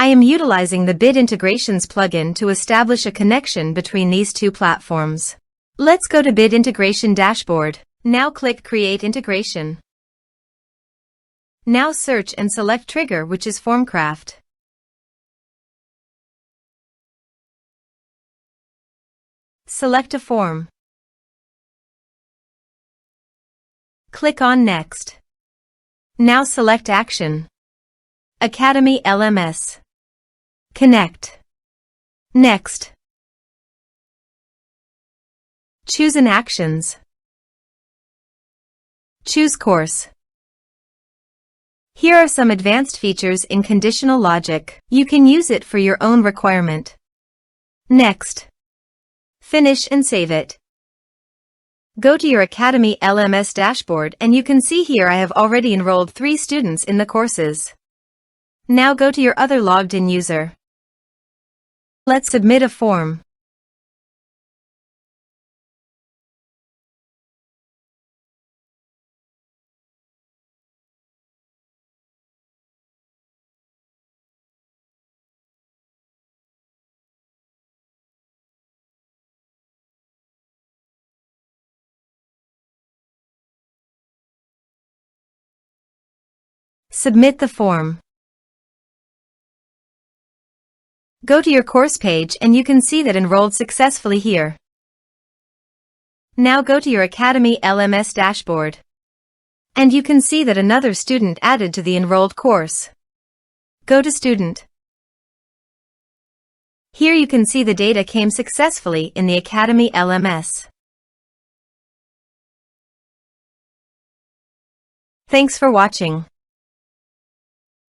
I am utilizing the Bit Integrations plugin to establish a connection between these two platforms. Let's go to Bit Integration Dashboard. Now click Create Integration. Now search and select Trigger, which is FormCraft. Select a form. Click on Next. Now select Action. Academy LMS. Connect. Next. Choose an Actions. Choose Course. Here are some advanced features in conditional logic. You can use it for your own requirement. Next. Finish and save it. Go to your Academy LMS dashboard and you can see here I have already enrolled 3 students in the courses. Now go to your other logged-in user. Let's submit a form. Submit the form. Go to your course page and you can see that enrolled successfully here. Now go to your Academy LMS dashboard. And you can see that another student added to the enrolled course. Go to Student. Here you can see the data came successfully in the Academy LMS. Thanks for watching.